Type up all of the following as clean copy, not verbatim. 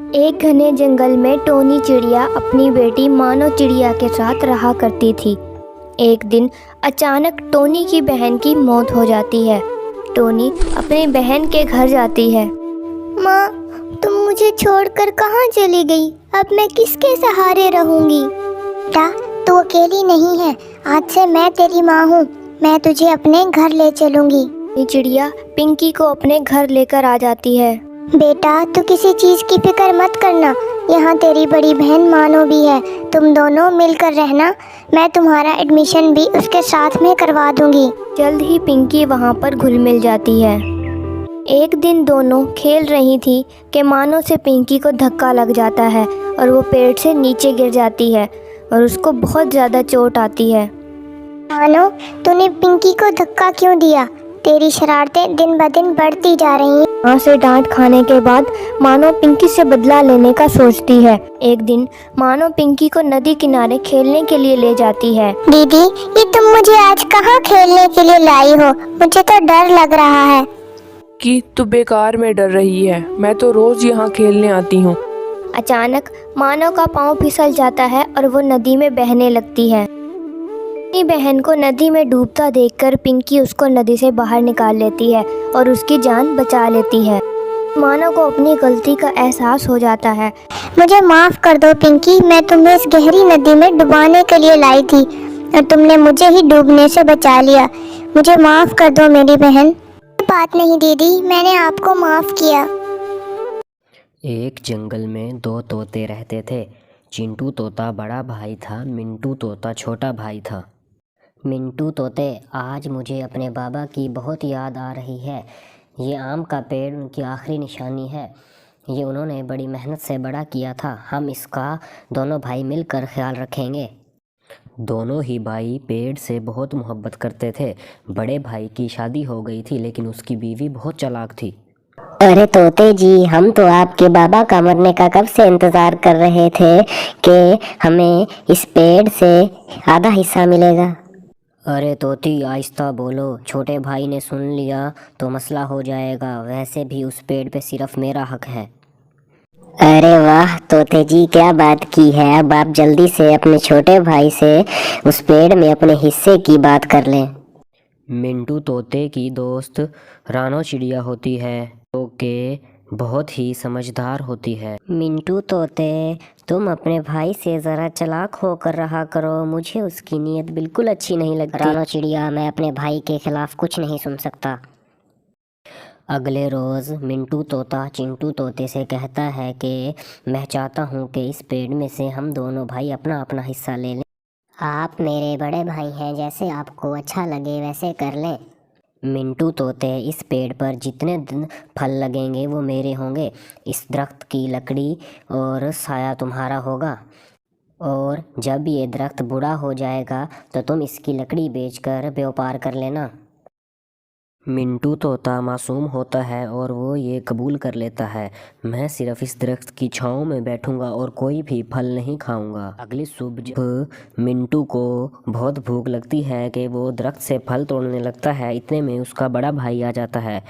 एक घने जंगल में टोनी चिड़िया अपनी बेटी मानो चिड़िया के साथ रहा करती थी। एक दिन अचानक टोनी की बहन की मौत हो जाती है। टोनी अपनी बहन के घर जाती है। माँ, तुम मुझे छोड़कर कहाँ चली गई? अब मैं किसके सहारे रहूंगी? बेटा, तू अकेली नहीं है। आज से मैं तेरी माँ हूँ। मैं तुझे अपने घर ले चलूंगी। टोनी चिड़िया पिंकी को अपने घर लेकर आ जाती है। बेटा, तू किसी चीज की फिक्र मत करना। यहाँ तेरी बड़ी बहन मानो भी है। तुम दोनों मिलकर रहना। मैं तुम्हारा एडमिशन भी उसके साथ में करवा दूंगी। जल्द ही पिंकी वहाँ पर घुल मिल जाती है। एक दिन दोनों खेल रही थी कि मानो से पिंकी को धक्का लग जाता है और वो पेड़ से नीचे गिर जाती है और उसको बहुत ज़्यादा चोट आती है। मानो, तूने पिंकी को धक्का क्यों दिया? तेरी शरारतें दिन ब दिन बढ़ती जा रही हैं। माँ से डांट खाने के बाद मानो पिंकी से बदला लेने का सोचती है। एक दिन मानो पिंकी को नदी किनारे खेलने के लिए ले जाती है। दीदी, ये तुम मुझे आज कहाँ खेलने के लिए लाई हो? मुझे तो डर लग रहा है। कि तू बेकार में डर रही है। मैं तो रोज यहाँ खेलने आती हूँ। अचानक मानो का पाँव फिसल जाता है और वो नदी में बहने लगती है। अपनी बहन को नदी में डूबता देखकर पिंकी उसको नदी से बाहर निकाल लेती है और उसकी जान बचा लेती है। मानो को अपनी गलती का एहसास हो जाता है। मुझे माफ कर दो पिंकी। मैं तुम्हें इस गहरी नदी में डुबाने के लिए लाई थी और तुमने मुझे ही डूबने से बचा लिया। मुझे माफ कर दो मेरी बहन। बात नहीं दीदी, मैंने आपको माफ किया। एक जंगल में दो तोते रहते थे। चिंटू तोता बड़ा भाई था, मिंटू तोता छोटा भाई था। मिंटू तोते, आज मुझे अपने बाबा की बहुत याद आ रही है। ये आम का पेड़ उनकी आखिरी निशानी है। ये उन्होंने बड़ी मेहनत से बड़ा किया था। हम इसका दोनों भाई मिलकर ख्याल रखेंगे। दोनों ही भाई पेड़ से बहुत मोहब्बत करते थे। बड़े भाई की शादी हो गई थी, लेकिन उसकी बीवी बहुत चालाक थी। अरे तोते जी, हम तो आपके बाबा का मरने का कब से इंतज़ार कर रहे थे कि हमें इस पेड़ से आधा हिस्सा मिलेगा। अरे तोती, आहिस्ता बोलो। छोटे भाई ने सुन लिया तो मसला हो जाएगा। वैसे भी उस पेड़ पे सिर्फ मेरा हक है। अरे वाह तोते जी, क्या बात की है। अब आप जल्दी से अपने छोटे भाई से उस पेड़ में अपने हिस्से की बात कर लें। मिंटू तोते की दोस्त रानो चिड़िया होती है, जो कि बहुत ही समझदार होती है। मिंटू तोते, तुम अपने भाई से ज़रा चालाक होकर रहा करो। मुझे उसकी नीयत बिल्कुल अच्छी नहीं लगती। रानो चिड़िया, मैं अपने भाई के खिलाफ कुछ नहीं सुन सकता। अगले रोज़ मिंटू तोता चिंटू तोते से कहता है कि मैं चाहता हूँ कि इस पेड़ में से हम दोनों भाई अपना अपना हिस्सा ले लें। आप मेरे बड़े भाई हैं, जैसे आपको अच्छा लगे वैसे कर लें। मिंटू तोते, इस पेड़ पर जितने दिन फल लगेंगे वो मेरे होंगे। इस दरख्त की लकड़ी और साया तुम्हारा होगा। और जब ये दरख्त बूढ़ा हो जाएगा तो तुम इसकी लकड़ी बेचकर व्यापार कर लेना। मिंटू तोता मासूम होता है और वो ये कबूल कर लेता है। मैं सिर्फ इस दरख्त की छाँव में बैठूंगा और कोई भी फल नहीं खाऊंगा। अगली सुबह जब मिंटू को बहुत भूख लगती है कि वो दरख्त से फल तोड़ने लगता है, इतने में उसका बड़ा भाई आ जाता है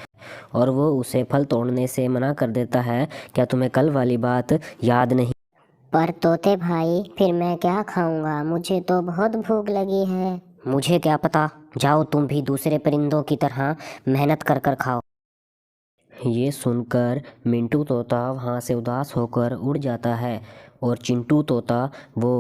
और वो उसे फल तोड़ने से मना कर देता है। क्या तुम्हें कल वाली बात याद नहीं? पर तोते भाई, फिर मैं क्या खाऊंगा? मुझे तो बहुत भूख लगी है। मुझे क्या पता, जाओ तुम भी दूसरे परिंदों की तरह मेहनत कर कर खाओ। ये सुनकर मिंटू तोता वहाँ से उदास होकर उड़ जाता है और चिंटू तोता वो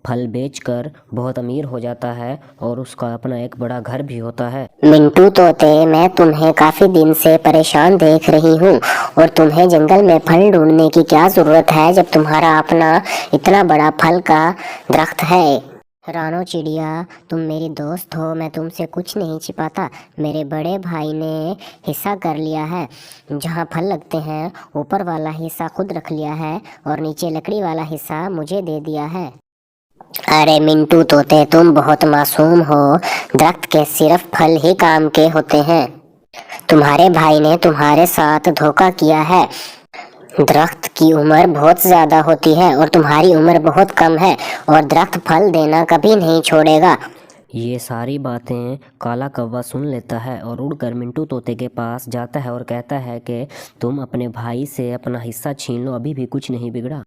फल बेचकर बहुत अमीर हो जाता है और उसका अपना एक बड़ा घर भी होता है। मिंटू तोते, मैं तुम्हें काफी दिन से परेशान देख रही हूँ और तुम्हें जंगल में फल ढूंढने की क्या जरूरत है जब तुम्हारा अपना इतना बड़ा फल का दरख्त है। रानो चिड़िया, तुम मेरी दोस्त हो, मैं तुमसे कुछ नहीं छिपाता। मेरे बड़े भाई ने हिस्सा कर लिया है। जहाँ फल लगते हैं ऊपर वाला हिस्सा खुद रख लिया है और नीचे लकड़ी वाला हिस्सा मुझे दे दिया है। अरे मिंटू तोते, तुम बहुत मासूम हो। दरख्त के सिर्फ फल ही काम के होते हैं। तुम्हारे भाई ने तुम्हारे साथ धोखा किया है। दरख्त की उम्र बहुत ज़्यादा होती है और तुम्हारी उम्र बहुत कम है और दरख्त फल देना कभी नहीं छोड़ेगा। ये सारी बातें काला कौवा सुन लेता है और उड़कर मिंटू तोते के पास जाता है और कहता है कि तुम अपने भाई से अपना हिस्सा छीन लो, अभी भी कुछ नहीं बिगड़ा।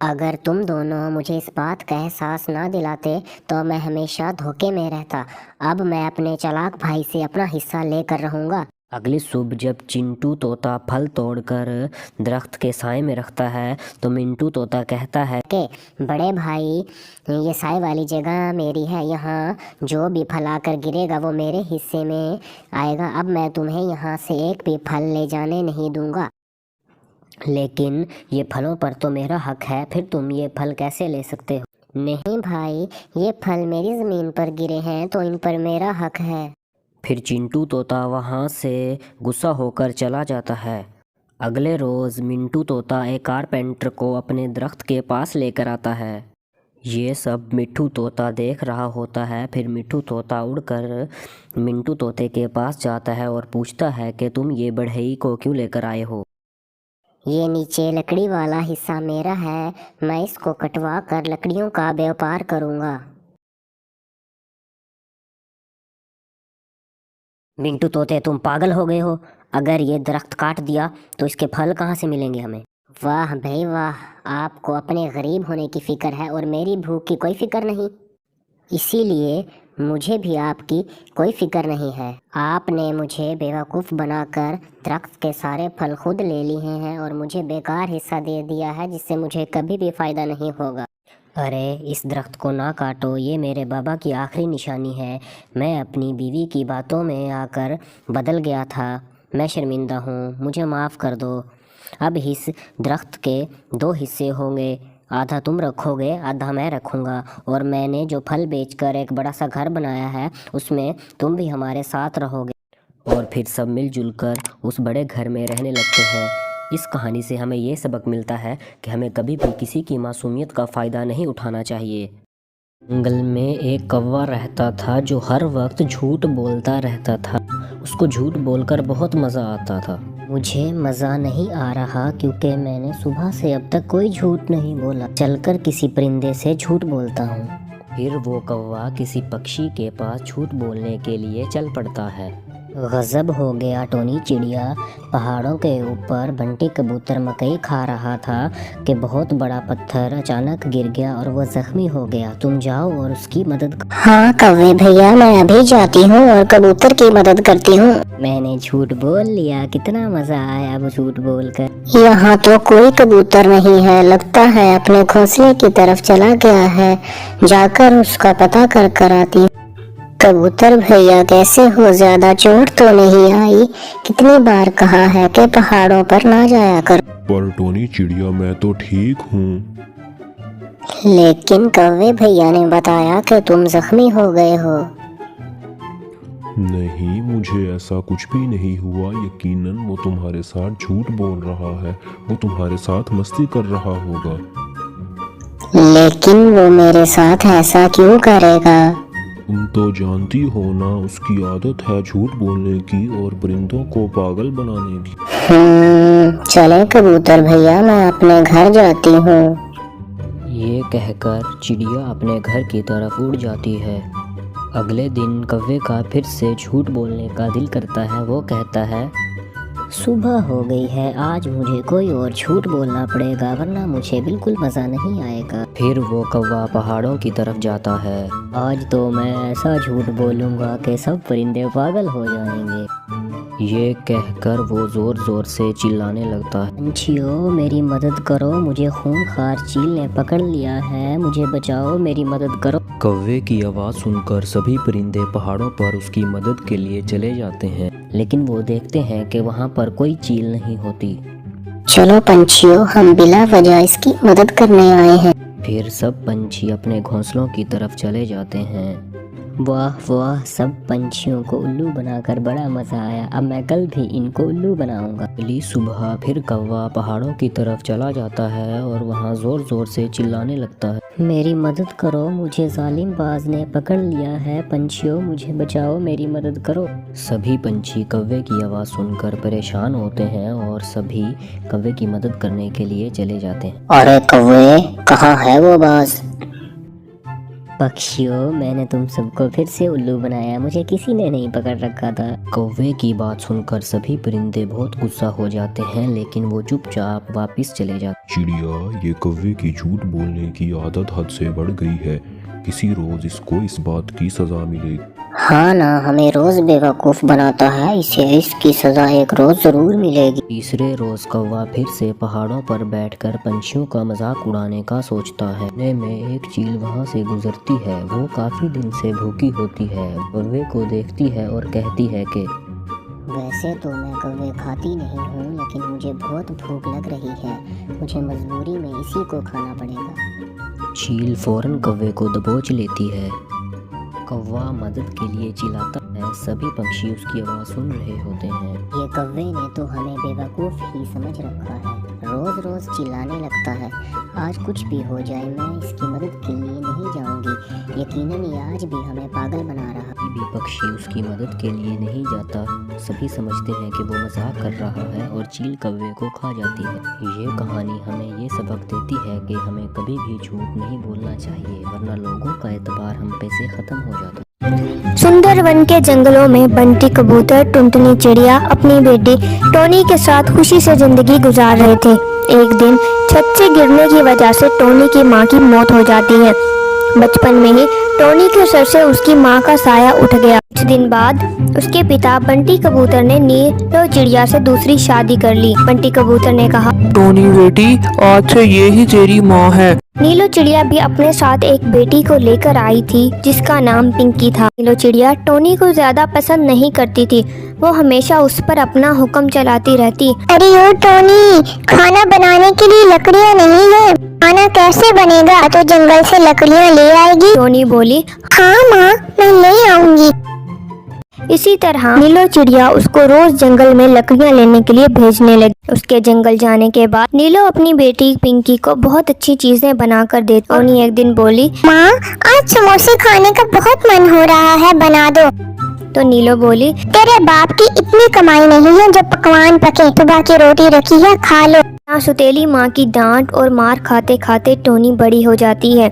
अगर तुम दोनों मुझे इस बात का एहसास ना दिलाते तो मैं हमेशा धोखे में रहता। अब मैं अपने चालाक भाई से अपना हिस्सा लेकर रहूँगा। अगली सुबह जब चिंटू तोता फल तोड़कर दरख्त के साए में रखता है तो मिंटू तोता कहता है कि बड़े भाई, ये साए वाली जगह मेरी है, यहाँ जो भी फल आकर गिरेगा वो मेरे हिस्से में आएगा। अब मैं तुम्हें यहाँ से एक भी फल ले जाने नहीं दूंगा। लेकिन ये फलों पर तो मेरा हक है, फिर तुम ये फल कैसे ले सकते हो? नहीं भाई, ये फल मेरी ज़मीन पर गिरे हैं तो इन पर मेरा हक है। फिर चिंटू तोता वहाँ से गुस्सा होकर चला जाता है। अगले रोज़ मिंटू तोता एक कारपेंटर को अपने दरख्त के पास लेकर आता है। ये सब मिट्ठू तोता देख रहा होता है। फिर मिट्ठू तोता उड़कर मिंटू तोते के पास जाता है और पूछता है कि तुम ये बढ़ई को क्यों लेकर आए हो? ये नीचे लकड़ी वाला हिस्सा मेरा है, मैं इसको कटवा कर लकड़ियों का व्यापार करूँगा। मिंटू तोते, तुम पागल हो गए हो? अगर ये दरख्त काट दिया तो इसके फल कहाँ से मिलेंगे हमें? वाह भाई वाह, आपको अपने गरीब होने की फ़िक्र है और मेरी भूख की कोई फ़िक्र नहीं। इसीलिए मुझे भी आपकी कोई फ़िक्र नहीं है। आपने मुझे बेवकूफ़ बनाकर दरख्त के सारे फल खुद ले लिए हैं और मुझे बेकार हिस्सा दे दिया है जिससे मुझे कभी भी फ़ायदा नहीं होगा। अरे इस दरख्त को ना काटो, ये मेरे बाबा की आखिरी निशानी है। मैं अपनी बीवी की बातों में आकर बदल गया था। मैं शर्मिंदा हूँ, मुझे माफ़ कर दो। अब इस दरख्त के 2 हिस्से होंगे, आधा तुम रखोगे, आधा मैं रखूँगा। और मैंने जो फल बेचकर एक बड़ा सा घर बनाया है उसमें तुम भी हमारे साथ रहोगे। और फिर सब मिलजुल कर उस बड़े घर में रहने लगते हैं। इस कहानी से हमें ये सबक मिलता है कि हमें कभी भी किसी की मासूमियत का फ़ायदा नहीं उठाना चाहिए। जंगल में एक कौवा रहता था जो हर वक्त झूठ बोलता रहता था। उसको झूठ बोलकर बहुत मज़ा आता था। मुझे मज़ा नहीं आ रहा क्योंकि मैंने सुबह से अब तक कोई झूठ नहीं बोला। चलकर किसी परिंदे से झूठ बोलता हूँ। फिर वो कौवा किसी पक्षी के पास झूठ बोलने के लिए चल पड़ता है। गज़ब हो गया टोनी चिड़िया। पहाड़ों के ऊपर बंटी कबूतर मकई खा रहा था कि बहुत बड़ा पत्थर अचानक गिर गया और वो जख्मी हो गया। तुम जाओ और उसकी मदद करो। हाँ कौवे भैया, मैं अभी जाती हूँ और कबूतर की मदद करती हूँ। मैंने झूठ बोल लिया, कितना मज़ा आया अब झूठ बोलकर। यहाँ तो कोई कबूतर नहीं है, लगता है अपने घोंसले की तरफ चला गया है। जाकर उसका पता कर आती हूँ। कबूतर भैया कैसे हो, ज्यादा चोट तो नहीं आई? कितनी बार कहा है कि पहाड़ों पर ना जाया कर। पर टोनी चिड़िया, मैं तो ठीक हूँ। लेकिन कौवे भैया ने बताया कि तुम जख्मी हो गए हो। नहीं, मुझे ऐसा कुछ भी नहीं हुआ। यकीनन वो तुम्हारे साथ झूठ बोल रहा है, वो तुम्हारे साथ मस्ती कर रहा होगा। लेकिन वो मेरे साथ ऐसा क्यों करेगा? तुम तो जानती हो ना, उसकी आदत है झूठ बोलने की और परिंदों को पागल बनाने की। चले कबूतर भैया, मैं अपने घर जाती हूँ। ये कहकर चिड़िया अपने घर की तरफ उड़ जाती है। अगले दिन कौवे का फिर से झूठ बोलने का दिल करता है। वो कहता है, सुबह हो गई है, आज मुझे कोई और झूठ बोलना पड़ेगा वरना मुझे बिल्कुल मज़ा नहीं आएगा। फिर वो कौवा पहाड़ों की तरफ जाता है। आज तो मैं ऐसा झूठ बोलूँगा कि सब परिंदे पागल हो जाएंगे। ये कहकर वो ज़ोर ज़ोर से चिल्लाने लगता है, पंछियों मेरी मदद करो, मुझे खूंखार चील ने पकड़ लिया है, मुझे बचाओ, मेरी मदद करो। कौवे की आवाज़ सुनकर सभी परिंदे पहाड़ों पर उसकी मदद के लिए चले जाते हैं। लेकिन वो देखते हैं कि वहाँ पर कोई चील नहीं होती। चलो पंछियों, हम बिला वजह इसकी मदद करने आए हैं। फिर सब पंछी अपने घोंसलों की तरफ चले जाते हैं। वाह वाह, सब पंछियों को उल्लू बनाकर बड़ा मज़ा आया। अब मैं कल भी इनको उल्लू बनाऊंगा। अगली सुबह फिर कौवा पहाड़ों की तरफ चला जाता है और वहाँ ज़ोर ज़ोर से चिल्लाने लगता है, मेरी मदद करो, मुझे जालिम बाज ने पकड़ लिया है, पंछियों मुझे बचाओ, मेरी मदद करो। सभी पंछी कौवे की आवाज़ सुनकर परेशान होते हैं और सभी कौवे की मदद करने के लिए चले जाते हैं। अरे कौवे, कहाँ है वो बाज? पक्षियों, मैंने तुम सबको फिर से उल्लू बनाया। मुझे किसी ने नहीं पकड़ रखा था। कौवे की बात सुनकर सभी परिंदे बहुत गुस्सा हो जाते हैं, लेकिन वो चुपचाप वापस चले जाते। चिड़िया, ये कौवे की झूठ बोलने की आदत हद से बढ़ गई है। किसी रोज इसको इस बात की सजा मिलेगी। हाँ ना, हमें रोज बेवकूफ बनाता है, इसे इसकी सजा एक रोज जरूर मिलेगी। तीसरे रोज कौवा फिर से पहाड़ों पर बैठकर पंछियों का मजाक उड़ाने का सोचता है। इतने में एक चील वहां से गुजरती है। वो काफी दिन से भूखी होती है। कौवे को देखती है और कहती है कि वैसे तो मैं कौवे खाती नहीं हूँ, लेकिन मुझे बहुत भूख लग रही है। मुझे मजबूरी में इसी को खाना पड़ेगा। चील फौरन कौवे को दबोच लेती है। कौवा मदद के लिए चिल्लाता है। सभी पक्षी उसकी आवाज़ सुन रहे होते हैं। ये कौवे ने तो हमें बेवकूफ ही समझ रखा है, रोज रोज चिल्लाने लगता है। आज कुछ भी हो जाए, मैं इसकी मदद के लिए नहीं जाऊंगी। यकीनन ये आज भी हमें पागल बना रहा। कोई भी पक्षी उसकी मदद के लिए नहीं जाता। सभी समझते हैं कि वो मजाक कर रहा है और चील कौवे को खा जाती है। ये कहानी हमें ये सबक देती है कि हमें कभी भी झूठ नहीं बोलना चाहिए, वरना लोगों का एतबार हम पे से खत्म हो जाता है। सुंदरवन के जंगलों में बंटी कबूतर, टुनटुनी चिड़िया अपनी बेटी टोनी के साथ खुशी से जिंदगी गुजार रहे थे। एक दिन छत से गिरने की वजह से टोनी की मां की मौत हो जाती है। बचपन में ही टोनी के सर से उसकी मां का साया उठ गया। कुछ दिन बाद उसके पिता बंटी कबूतर ने नीलो चिड़िया से दूसरी शादी कर ली। बंटी कबूतर ने कहा, टोनी बेटी, आज से ये ही तेरी माँ है। नीलो चिड़िया भी अपने साथ एक बेटी को लेकर आई थी जिसका नाम पिंकी था। नीलो चिड़िया टोनी को ज्यादा पसंद नहीं करती थी। वो हमेशा उस पर अपना हुक्म चलाती रहती। अरे ओ टोनी, खाना बनाने के लिए लकड़ियाँ नहीं है, खाना कैसे बनेगा? तो जंगल से लकड़ियाँ ले आएगी। टोनी बोली, हाँ माँ, मैं ले आऊंगी। इसी तरह नीलो चिड़िया उसको रोज जंगल में लकड़ियाँ लेने के लिए भेजने लगी। उसके जंगल जाने के बाद नीलो अपनी बेटी पिंकी को बहुत अच्छी चीजें बनाकर देती। टोनी एक दिन बोली, माँ, आज समोसे खाने का बहुत मन हो रहा है, बना दो। तो नीलो बोली, तेरे बाप की इतनी कमाई नहीं है जो पकवान पके। सुबह की रोटी रखी है, खा लो। यहाँ सुतेली माँ की डांट और मार खाते खाते टोनी बड़ी हो जाती है।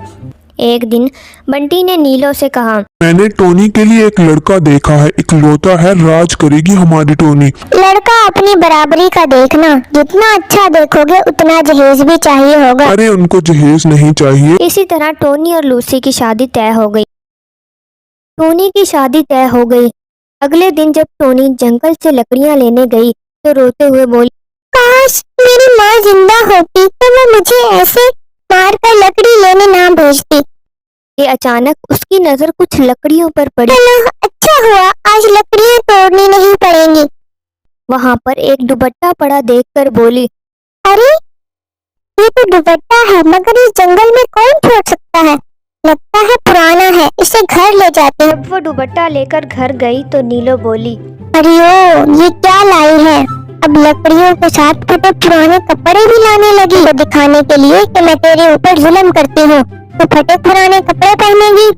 एक दिन बंटी ने नीलो से कहा, मैंने टोनी के लिए एक लड़का देखा है, इकलौता है, राज करेगी हमारी टोनी। लड़का अपनी बराबरी का देखना, जितना अच्छा देखोगे उतना जहेज भी चाहिए होगा। अरे उनको जहेज नहीं चाहिए। इसी तरह टोनी और लूसी की शादी तय हो गई। टोनी की शादी तय हो गई। अगले दिन जब टोनी जंगल से लकड़ियां लेने गई तो रोते हुए बोली, काश मेरी माँ जिंदा होती तो वो मुझे ऐसे मार कर लकड़ी लेने ना भेजती। कि अचानक उसकी नजर कुछ लकड़ियों पर पड़ी। चलो अच्छा हुआ, आज लकड़ियाँ तोड़नी नहीं पड़ेंगी। वहां पर एक दुपट्टा पड़ा देखकर बोली, अरे ये तो दुपट्टा है, मगर इस जंगल में कौन छोड़ सकता है? लगता है पुराना है, इसे घर ले जाते हैं। जब वो दुपट्टा लेकर घर गई तो नीलो बोली, अरे ओ, ये क्या लाई है? अब लकड़ियों के साथ फटे पुराने कपड़े भी लाने लगी। तो दिखाने के लिए कि मैं तेरे ऊपर जुल्म करती हूँ, तो फटे पुराने कपड़े पहनेगी।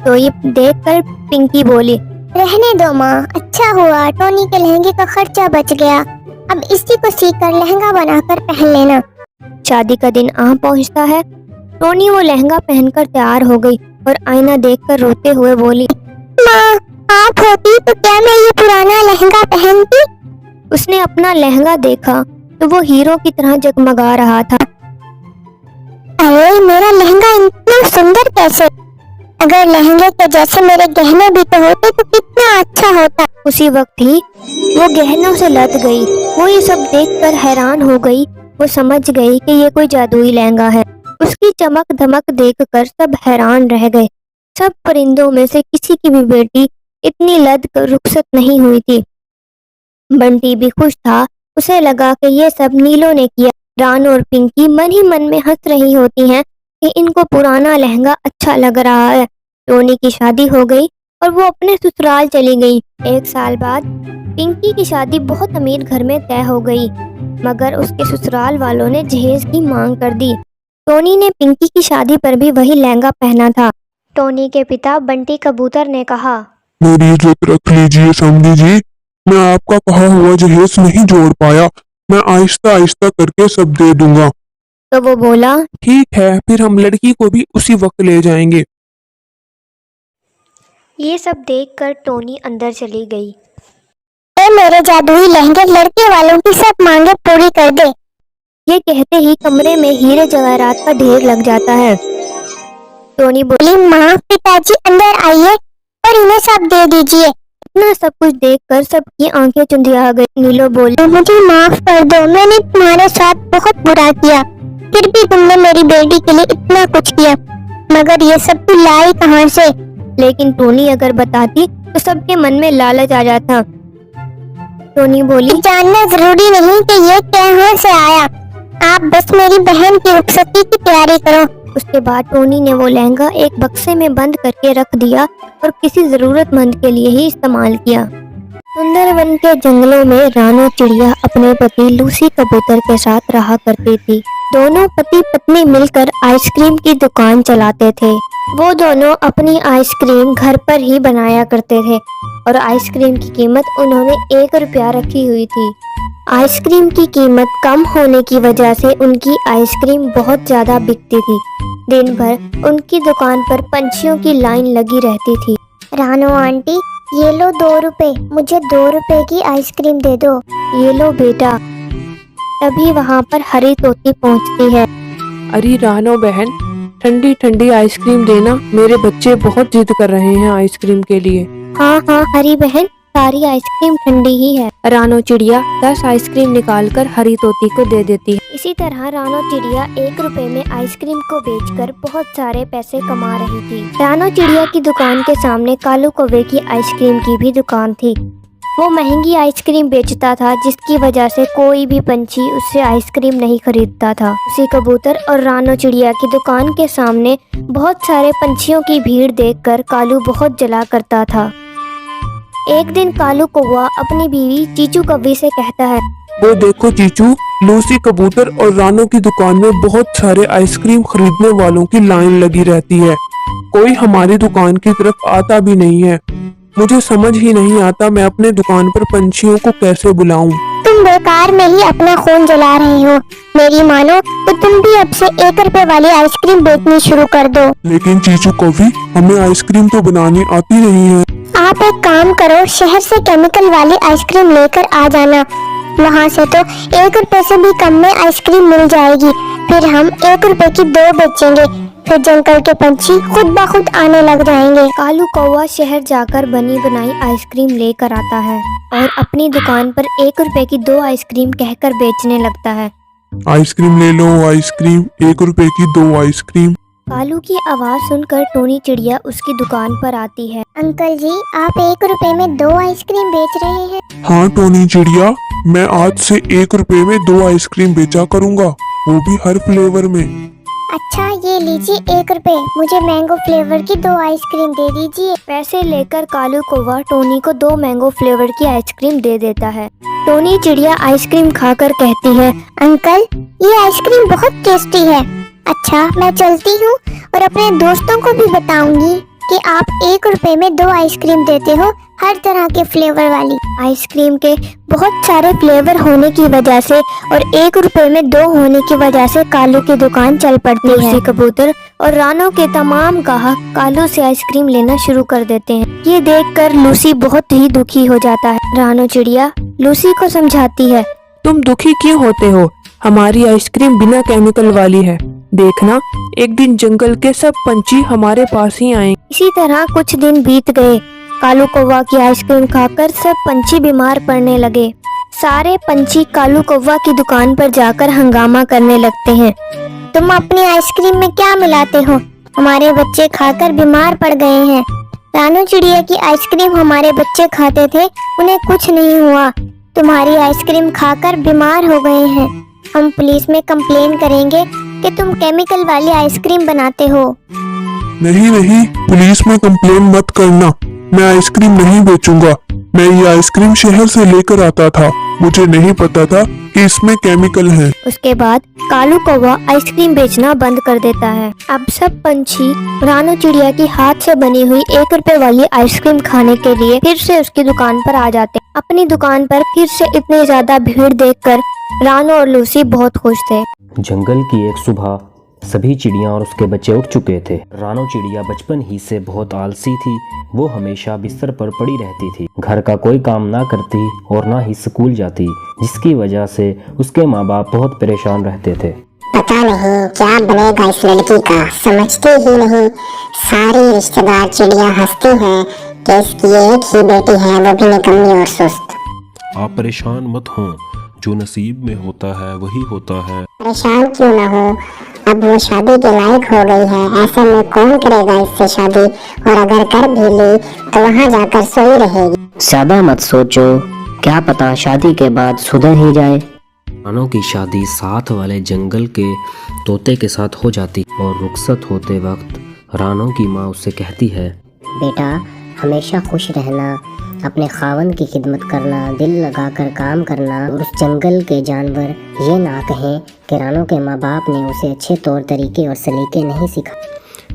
तो ये देखकर पिंकी बोली, रहने दो माँ, अच्छा हुआ टोनी के लहंगे का खर्चा बच गया। अब इसी को सीकर लहंगा बनाकर पहन लेना। शादी का दिन आ पहुंचता है। टोनी वो लहंगा पहनकर तैयार हो गई और आईना देखकर रोते हुए बोली, माँ, आप होती तो क्या मैं ये पुराना लहंगा पहनती? उसने अपना लहंगा देखा तो वो हीरो की तरह जगमगा रहा था। अरे मेरा लहंगा इतना सुंदर कैसे? अगर लहंगे के जैसे मेरे गहने भी तो होते तो कितना अच्छा होता। उसी वक्त ही वो गहनों से लद गई। वो ये सब देखकर हैरान हो गई। वो समझ गई कि ये कोई जादुई लहंगा है। उसकी चमक धमक देखकर सब हैरान रह गए। सब परिंदों में से किसी की भी बेटी इतनी लद कर रुखसत नहीं हुई थी। बंटी भी खुश था। उसे लगा कि ये सब नीलो ने किया। रान और पिंकी मन ही मन में हंस रही होती हैं कि इनको पुराना लहंगा अच्छा लग रहा है। टोनी की शादी हो गई और वो अपने ससुराल चली गई। एक साल बाद पिंकी की शादी बहुत अमीर घर में तय हो गई, मगर उसके ससुराल वालों ने जहेज की मांग कर दी। टोनी ने पिंकी की शादी पर भी वही लहंगा पहना था। टोनी के पिता बंटी कबूतर ने कहा, मेरी इज्जत रख लीजिए समधी जी, मैं आपका कहा हुआ जहेज नहीं जोड़ पाया, मैं आहिस्ता आहिस्ता करके सब दे दूंगा। तो वो बोला, ठीक है, फिर हम लड़की को भी उसी वक्त ले जाएंगे। ये सब देखकर टोनी अंदर चली गई। ए मेरे जादुई लहंगे लड़के वालों की सब मांगे पूरी कर दे। ये कहते ही कमरे में हीरे जवाहरात का ढेर लग जाता है। टोनी बोली, बोली माँ पिताजी अंदर आइए और इन्हें सब दे दीजिए। इतना सब कुछ देखकर सबकी आंखें चुंधिया गई। नीलो बोली, मुझे माफ कर दो, मैंने तुम्हारे साथ बहुत बुरा किया, फिर भी तुमने मेरी बेटी के लिए इतना कुछ किया, मगर ये सब तू लाई कहाँ से? लेकिन टोनी अगर बताती तो सबके मन में लालच आ जाता। टोनी बोली, जानना जरूरी नहीं कि ये कहाँ से आया, आप बस मेरी बहन की रुखसती की तैयारी करो। उसके बाद टोनी ने वो लहंगा एक बक्से में बंद करके रख दिया और किसी जरूरतमंद के लिए ही इस्तेमाल किया। सुंदरवन के जंगलों में रानो चिड़िया अपने पति लूसी कबूतर के साथ रहा करती थी। दोनों पति पत्नी मिलकर आइसक्रीम की दुकान चलाते थे। वो दोनों अपनी आइसक्रीम घर पर ही बनाया करते थे और आइसक्रीम की कीमत उन्होंने 1 रुपया रखी हुई थी। आइसक्रीम की कीमत कम होने की वजह से उनकी आइसक्रीम बहुत ज्यादा बिकती थी। दिन भर उनकी दुकान पर पंछियों की लाइन लगी रहती थी। रानो आंटी, ये लो 2 रुपए, मुझे 2 रुपए की आइसक्रीम दे दो। ये लो बेटा। तभी वहाँ पर हरी तोती पहुँचती है। अरे रानो बहन, ठंडी ठंडी आइसक्रीम देना, मेरे बच्चे बहुत जिद कर रहे हैं आइसक्रीम के लिए। हाँ हाँ हरी बहन, सारी आइसक्रीम ठंडी ही है। रानो चिड़िया 10 आइसक्रीम निकालकर हरी तोती को दे देती है। इसी तरह रानो चिड़िया 1 रुपए में आइसक्रीम को बेचकर बहुत सारे पैसे कमा रही थी। रानो चिड़िया की दुकान के सामने कालू कौवे की आइसक्रीम की भी दुकान थी। वो महंगी आइसक्रीम बेचता था, जिसकी वजह से कोई भी पंछी उससे आइसक्रीम नहीं खरीदता था। उसी कबूतर और रानो चिड़िया की दुकान के सामने बहुत सारे पंछियों की भीड़ देखकर कालू बहुत जला करता था। एक दिन कालू कौवा अपनी बीवी चीचू कौवी से कहता है, वो देखो चीचू, लूसी कबूतर और रानो की दुकान में बहुत सारे आइसक्रीम खरीदने वालों की लाइन लगी रहती है। कोई हमारी दुकान की तरफ आता भी नहीं है। मुझे समझ ही नहीं आता मैं अपने दुकान पर पंछियों को कैसे बुलाऊं। तुम बेकार में ही अपना खून जला रहे हो। मेरी मानो तो तुम भी अब से 1 रुपए वाली आइसक्रीम बेचनी शुरू कर दो। लेकिन चीचू कौवी, हमें आइसक्रीम तो बनानी आती नहीं है। आप एक काम करो, शहर से केमिकल वाली आइसक्रीम लेकर आ जाना। वहाँ से तो 1 रुपए से भी कम में आइसक्रीम मिल जाएगी। फिर हम 1 रुपए की 2 बेचेंगे, फिर जंगल के पंछी खुद ब खुद आने लग जाएंगे। कालू कौवा शहर जाकर बनी बनाई आइसक्रीम लेकर आता है और अपनी दुकान पर 1 रुपए की 2 आइसक्रीम कहकर बेचने लगता है। आइसक्रीम ले लो आइसक्रीम, 1 रुपए की 2 आइसक्रीम। कालू की आवाज सुनकर टोनी चिड़िया उसकी दुकान पर आती है। अंकल जी, आप 1 रुपए में 2 आइसक्रीम बेच रहे हैं? हाँ टोनी चिड़िया, मैं आज से 1 रुपए में 2 आइसक्रीम बेचा करूँगा, वो भी हर फ्लेवर में। अच्छा, ये लीजिए 1 रुपए, मुझे मैंगो फ्लेवर की 2 आइसक्रीम दे दीजिए। पैसे लेकर कालू कौवा टोनी को 2 मैंगो फ्लेवर की आइसक्रीम दे देता है। टोनी चिड़िया आइसक्रीम खाकर कहती है, अंकल, ये आइसक्रीम बहुत टेस्टी है। अच्छा, मैं चलती हूँ और अपने दोस्तों को भी बताऊंगी कि आप 1 रुपए में 2 आइसक्रीम देते हो, हर तरह के फ्लेवर वाली। आइसक्रीम के बहुत सारे फ्लेवर होने की वजह से और 1 रुपए में 2 होने की वजह से कालू की दुकान चल पड़ती है। लूसी कबूतर और रानो के तमाम ग्राहक कालू से आइसक्रीम लेना शुरू कर देते हैं। ये देखकर लूसी बहुत ही दुखी हो जाता है। रानो चिड़िया लूसी को समझाती है, तुम दुखी क्यों होते हो? हमारी आइसक्रीम बिना केमिकल वाली है। देखना, एक दिन जंगल के सब पंछी हमारे पास ही आएंगे। इसी तरह कुछ दिन बीत गए। कालू कौवा की आइसक्रीम खाकर सब पंछी बीमार पड़ने लगे। सारे पंछी कालू कौवा की दुकान पर जाकर हंगामा करने लगते हैं। तुम अपनी आइसक्रीम में क्या मिलाते हो? हमारे बच्चे खाकर बीमार पड़ गए हैं। रानो चिड़िया की आइसक्रीम हमारे बच्चे खाते थे, उन्हें कुछ नहीं हुआ। तुम्हारी आइसक्रीम खाकर बीमार हो गए हैं। हम पुलिस में कंप्लेन करेंगे कि तुम केमिकल वाली आइसक्रीम बनाते हो। नहीं नहीं, पुलिस में कंप्लेन मत करना, मैं आइसक्रीम नहीं बेचूंगा। मैं ये आइसक्रीम शहर से लेकर आता था, मुझे नहीं पता था कि इसमें केमिकल है। उसके बाद कालू कौवा आइसक्रीम बेचना बंद कर देता है। अब सब पंछी रानो चिड़िया की हाथ से बनी हुई 1 रुपए वाली आइसक्रीम खाने के लिए फिर से उसकी दुकान पर आ जाते हैं। अपनी दुकान पर फिर से इतनी ज्यादा भीड़ देखकर रानो और लूसी बहुत खुश थे। जंगल की एक सुबह सभी चिड़ियाँ और उसके बच्चे उठ चुके थे। रानो चिड़िया बचपन ही से बहुत आलसी थी। वो हमेशा बिस्तर पर पड़ी रहती थी, घर का कोई काम ना करती और ना ही स्कूल जाती, जिसकी वजह से उसके माँ बाप बहुत परेशान रहते थे। पता नहीं क्या बनेगा इस लड़की का, समझते ही नहीं। सारी रिश्तेदार चिड़िया हंसती हैं कि इसकी एक ही बेटी है, वो भी निकम्मी और सुस्त। आप परेशान मत हों, जो नसीब में होता है वही होता है। परेशान क्यों ना हो, अब वो शादी के लायक हो गई है। ऐसे में कौन करेगा इससे शादी, और अगर कर भी ली तो वहाँ जाकर सोई रहेगी। ज्यादा मत सोचो, क्या पता शादी के बाद सुधर ही जाए। रानो की शादी साथ वाले जंगल के तोते के साथ हो जाती और रुखसत होते वक्त रानो की माँ उससे कहती है, बेटा हमेशा खुश रहना, अपने खावन की खिदमत करना, दिल लगाकर काम करना। और उस जंगल के जानवर ये ना कहें कि रानो के माँ बाप ने उसे अच्छे तौर तरीके और सलीके नहीं सिखाए।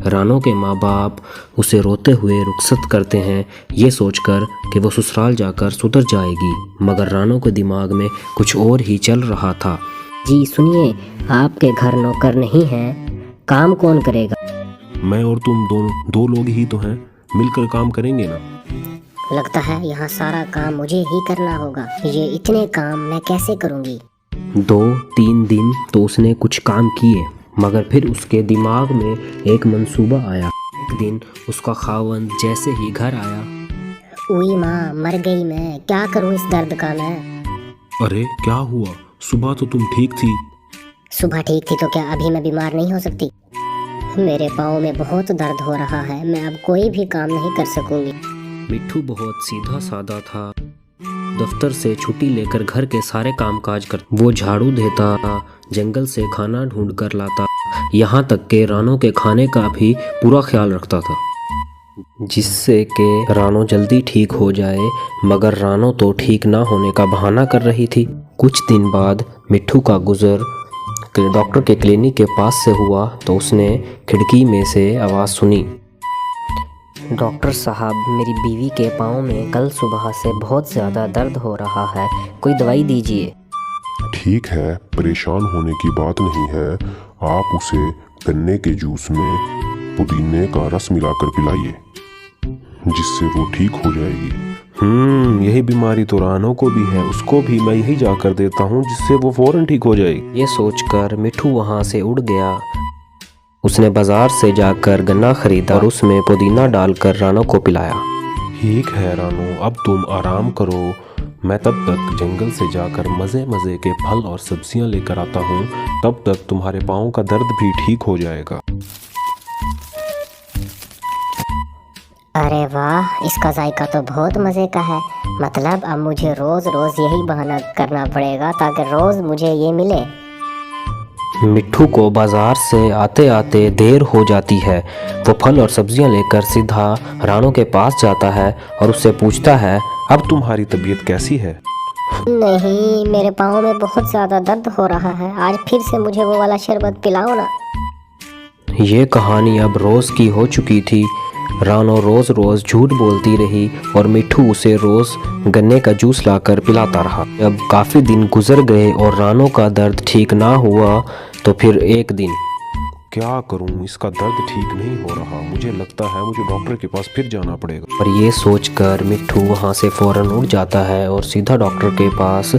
रानो के माँ बाप उसे रोते हुए रुखसत करते हैं, ये सोचकर कि वो ससुराल जाकर सुधर जाएगी। मगर रानो के दिमाग में कुछ और ही चल रहा था। जी सुनिए, आपके घर नौकर नहीं है, काम कौन करेगा? मैं और तुम दोनों दो लोग ही तो हैं, मिलकर काम करेंगे ना। लगता है यहाँ सारा काम मुझे ही करना होगा। ये इतने काम मैं कैसे करूँगी? 2-3 दिन तो उसने कुछ काम किए, मगर फिर उसके दिमाग में एक मंसूबा आया। एक दिन उसका खावंद जैसे ही घर आया, उई माँ, मर गई मैं, क्या करूँ इस दर्द का मैं। अरे क्या हुआ, सुबह तो तुम ठीक थी। सुबह ठीक थी तो क्या अभी मैं बीमार नहीं हो सकती? मेरे पाँव में बहुत दर्द हो रहा है, मैं अब कोई भी काम नहीं कर सकूंगी। मिट्ठू बहुत सीधा साधा था। दफ्तर से छुट्टी लेकर घर के सारे कामकाज कर वो झाड़ू देता, जंगल से खाना ढूंढ कर लाता, यहाँ तक के रानो के खाने का भी पूरा ख्याल रखता था, जिससे कि रानो जल्दी ठीक हो जाए। मगर रानो तो ठीक ना होने का बहाना कर रही थी। कुछ दिन बाद मिट्ठू का गुजर डॉक्टर के क्लिनिक के पास से हुआ तो उसने खिड़की में से आवाज़ सुनी, डॉक्टर साहब, मेरी बीवी के पाँव में कल सुबह से बहुत ज़्यादा दर्द हो रहा है, कोई दवाई दीजिए। ठीक है, परेशान होने की बात नहीं है। आप उसे गन्ने के जूस में पुदीने का रस मिलाकर पिलाइए, जिससे वो ठीक हो जाएगी। यही बीमारी तो रानो को भी है, उसको भी मैं यही जाकर देता हूँ, जिससे वो फौरन ठीक हो जाएगी। ये सोचकर मिट्ठू वहाँ से उड़ गया। उसने बाजार से जाकर गन्ना खरीदा और उसमें पुदीना डालकर रानो को पिलाया। ठीक है रानो, अब तुम आराम करो, मैं तब तक जंगल से जाकर मज़े मज़े के फल और सब्जियां लेकर आता हूँ। तब तक तुम्हारे पाँव का दर्द भी ठीक हो जाएगा। अरे वाह, इसका जायका तो बहुत मज़े का है। मतलब अब मुझे रोज़ रोज़ यही बहाना करना पड़ेगा ताकि रोज़ मुझे ये मिले। मिट्ठू को बाजार से आते आते देर हो जाती है। वो फल और सब्जियां लेकर सीधा रानो के पास जाता है और उससे पूछता है, अब तुम्हारी तबीयत कैसी है? नहीं, मेरे पाँव में बहुत ज़्यादा दर्द हो रहा है, आज फिर से मुझे वो वाला शरबत पिलाओ ना। ये कहानी अब रोज़ की हो चुकी थी। रानो रोज़ रोज़ झूठ बोलती रही और मिट्ठू उसे रोज़ गन्ने का जूस लाकर पिलाता रहा। अब काफ़ी दिन गुजर गए और रानो का दर्द ठीक ना हुआ तो फिर एक दिन, क्या करूं, इसका दर्द ठीक नहीं हो रहा, मुझे लगता है मुझे डॉक्टर के पास फिर जाना पड़ेगा। और ये सोचकर मिट्ठू वहाँ से फ़ौरन उठ जाता है और सीधा डॉक्टर के पास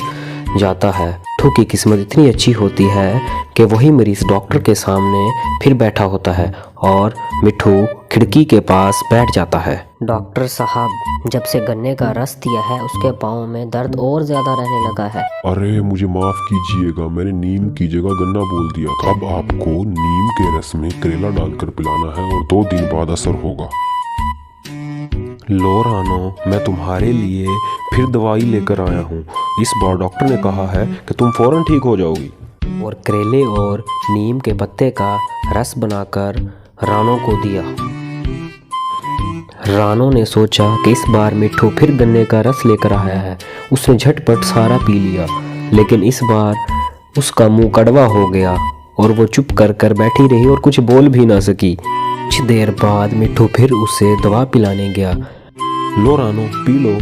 जाता है। मिट्ठू की किस्मत इतनी अच्छी होती है कि वही मरीज़ डॉक्टर के सामने फिर बैठा होता है और मिट्ठू खिड़की के पास बैठ जाता है। डॉक्टर साहब, जब से गन्ने का रस दिया है उसके पाँव में दर्द और ज़्यादा रहने लगा है। अरे मुझे माफ़ कीजिएगा, मैंने नीम की जगह गन्ना बोल दिया था। अब आपको नीम के रस में करेला डालकर पिलाना है और 2 दिन बाद असर होगा। लो रानो, मैं तुम्हारे लिए फिर दवाई लेकर आया हूँ। इस बार डॉक्टर ने कहा है कि तुम फौरन ठीक हो जाओगी। और करेले और नीम के पत्ते का रस बनाकर रानो को दिया। रानो ने सोचा कि इस बार मिट्ठू फिर गन्ने का रस लेकर आया है। उसने झटपट सारा पी लिया, लेकिन इस बार उसका मुंह कड़वा हो गया और वो चुप कर कर बैठी रही और कुछ बोल भी ना सकी। कुछ देर बाद मिट्ठू फिर उसे दवा पिलाने गया। लो रानो, पी लो,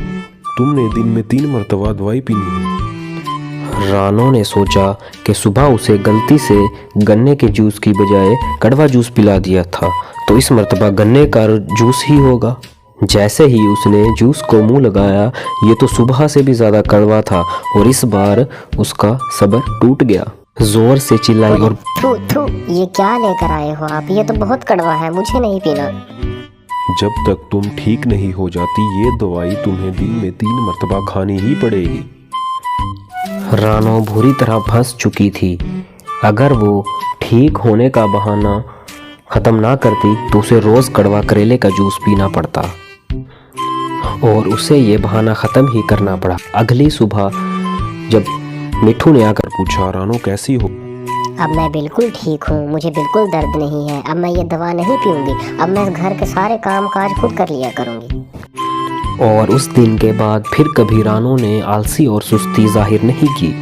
तुमने दिन में 3 मरतबा दवाई पीनी है। रानो ने सोचा कि सुबह उसे गलती से गन्ने के जूस की बजाय कड़वा जूस पिला दिया था, तो इस मर्तबा गन्ने का जूस ही होगा। जैसे ही उसने जूस को मुंह लगाया, ये तो सुबह से भी ज़्यादा कड़वा था और इस बार उसका सब्र टूट गया। जोर से चिल्लाई और थू थू, ये क्या लेकर आए हो आप? ये तो बहुत कड़वा है, मुझे नहीं पीना। जब तक तुम ठीक नहीं हो जाती ये दवाई तुम्हें दिन में 3 मर्तबा खानी ही पड़ेगी। रानो बुरी तरह फंस चुकी थी। अगर वो ठीक होने का बहाना ख़त्म ना करती तो उसे रोज़ कड़वा करेले का जूस पीना पड़ता और उसे ये बहाना ख़त्म ही करना पड़ा। अगली सुबह जब मिठू ने आकर पूछा, रानो कैसी हो? अब मैं बिल्कुल ठीक हूँ, मुझे बिल्कुल दर्द नहीं है। अब मैं ये दवा नहीं पीऊंगी, अब मैं घर के सारे काम काज खुद कर लिया करूँगी। और उस दिन के बाद फिर कभी रानो ने आलसी और सुस्ती जाहिर नहीं की।